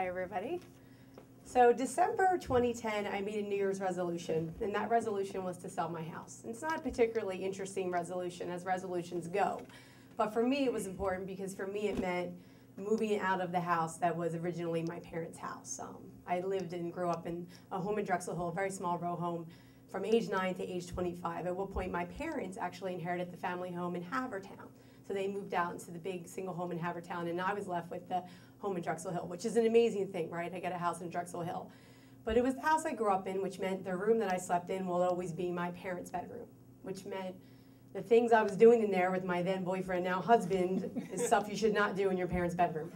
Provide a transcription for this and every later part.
Hi, everybody. So December 2010, I made a New Year's resolution, and that resolution was to sell my house. And it's not a particularly interesting resolution, as resolutions go. But for me, it was important because for me, it meant moving out of the house that was originally my parents' house. I lived and grew up in a home in Drexel Hill, a very small row home, from age 9 to age 25. At what point my parents actually inherited the family home in Havertown. So they moved out into the big single home in Havertown, and I was left with the home in Drexel Hill, which is an amazing thing, right? I got a house in Drexel Hill. But it was the house I grew up in, which meant the room that I slept in will always be my parents' bedroom, which meant the things I was doing in there with my then boyfriend, now husband, is stuff you should not do in your parents' bedroom.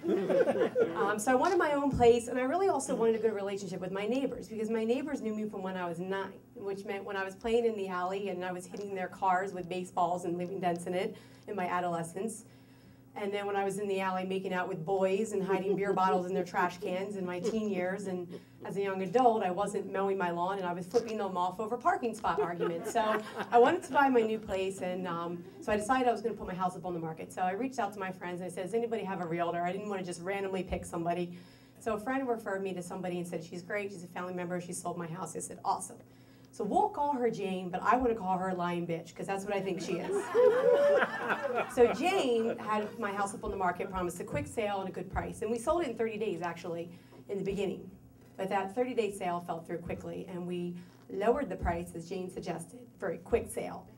So I wanted my own place, and I really also wanted a good relationship with my neighbors, because my neighbors knew me from when I was 9, which meant when I was playing in the alley and I was hitting their cars with baseballs and leaving dents in it in my adolescence. And then when I was in the alley making out with boys and hiding beer bottles in their trash cans in my teen years, and as a young adult, I wasn't mowing my lawn and I was flipping them off over parking spot arguments. So I wanted to buy my new place, and so I decided I was going to put my house up on the market. So I reached out to my friends and I said, does anybody have a realtor? I didn't want to just randomly pick somebody. So a friend referred me to somebody and said, she's great, she's a family member, she sold my house. I said, awesome. So we'll call her Jane, but I want to call her a lying bitch, because that's what I think she is. So Jane had my house up on the market, promised a quick sale and a good price. And we sold it in 30 days, actually, in the beginning. But that 30-day sale fell through quickly, and we lowered the price, as Jane suggested, for a quick sale.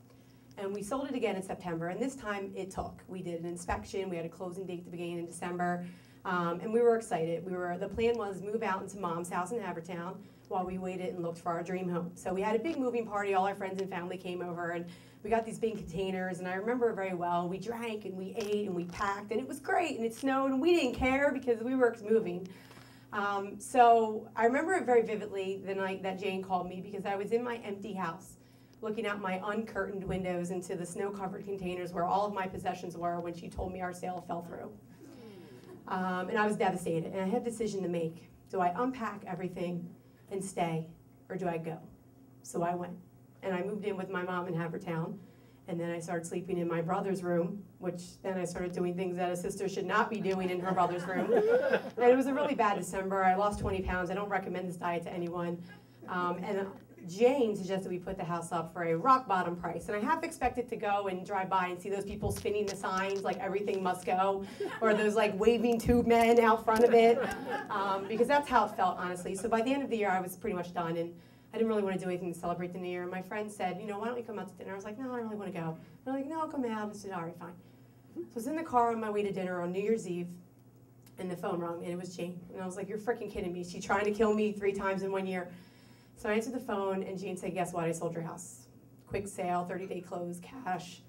And we sold it again in September, and this time it took. We did an inspection, we had a closing date at the beginning in December, and we were excited. The plan was move out into Mom's house in Havertown, while we waited and looked for our dream home. So we had a big moving party, all our friends and family came over, and we got these big containers, and I remember very well, we drank and we ate and we packed, and it was great, and it snowed, and we didn't care because we were moving. So I remember it very vividly the night that Jane called me, because I was in my empty house, looking out my uncurtained windows into the snow-covered containers where all of my possessions were when she told me our sale fell through. And I was devastated, and I had a decision to make. Do I unpack everything and stay, or do I go? So I went, and I moved in with my mom in Havertown, and then I started sleeping in my brother's room, which then I started doing things that a sister should not be doing in her brother's room. And it was a really bad December. I lost 20 pounds. I don't recommend this diet to anyone. And Jane suggested we put the house up for a rock bottom price. And I half expected to go and drive by and see those people spinning the signs like everything must go, or those like waving tube men out front of it, because that's how it felt, honestly. So by the end of the year, I was pretty much done, and I didn't really want to do anything to celebrate the new year. And my friend said, you know, why don't we come out to dinner? I was like, no, I don't really want to go. They're like, no, come out. I said, all right, fine. So I was in the car on my way to dinner on New Year's Eve, and the phone rang, and it was Jane. And I was like, you're freaking kidding me. She's trying to kill me 3 times in 1 year. So I answered the phone, and Jane said, guess what? I sold your house. Quick sale, 30-day close, cash,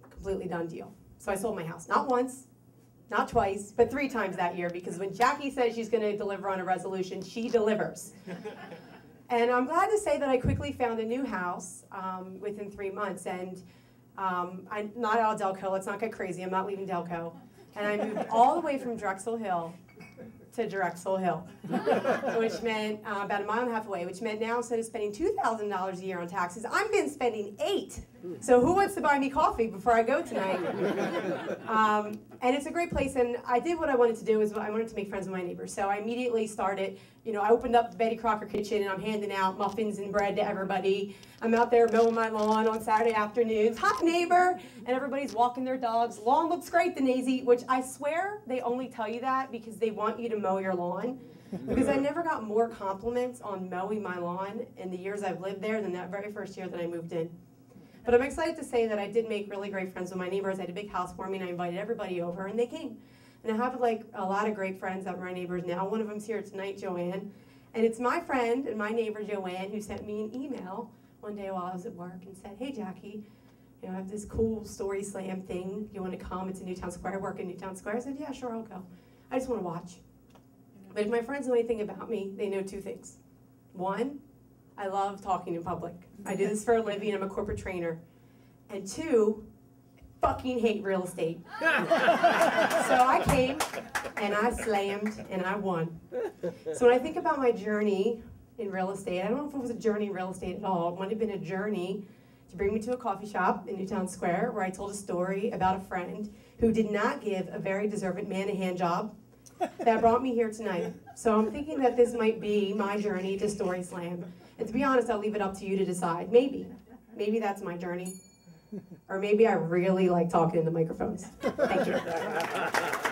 completely done deal. So I sold my house. Not once, not twice, but 3 times that year, because when Jackie says she's going to deliver on a resolution, she delivers. And I'm glad to say that I quickly found a new house within 3 months. And I'm not out of Delco. Let's not get crazy. I'm not leaving Delco. And I moved all the way from Drexel Hill to Drexel Hill, which meant about 1.5 miles away, which meant now instead of spending $2,000 a year on taxes, I'm been spending $8,000. So who wants to buy me coffee before I go tonight? And it's a great place, and I did what I wanted to do, is I wanted to make friends with my neighbors. So I immediately started, you know, I opened up the Betty Crocker kitchen, and I'm handing out muffins and bread to everybody. I'm out there mowing my lawn on Saturday afternoons. Hi, neighbor! And everybody's walking their dogs. Lawn looks great, Danesi, which I swear they only tell you that because they want you to mow your lawn. Because I never got more compliments on mowing my lawn in the years I've lived there than that very first year that I moved in. But I'm excited to say that I did make really great friends with my neighbors. I had a big housewarming. I invited everybody over, and they came. And I have like a lot of great friends that are my neighbors now. One of them's here tonight, Joanne. And it's my friend and my neighbor, Joanne, who sent me an email one day while I was at work and said, hey, Jackie, you know, I have this cool story slam thing. You want to come? It's in Newtown Square. I work in Newtown Square. I said, yeah, sure, I'll go. I just want to watch. But if my friends know anything about me, they know 2 things. 1, I love talking in public. I do this for a living. I'm a corporate trainer. And 2, fucking hate real estate. So I came, and I slammed, and I won. So when I think about my journey in real estate, I don't know if it was a journey in real estate at all. It might have been a journey to bring me to a coffee shop in Newtown Square where I told a story about a friend who did not give a very deserving man a hand job that brought me here tonight. So I'm thinking that this might be my journey to Story Slam. And to be honest, I'll leave it up to you to decide. Maybe that's my journey. Or maybe I really like talking in the microphones. Thank you.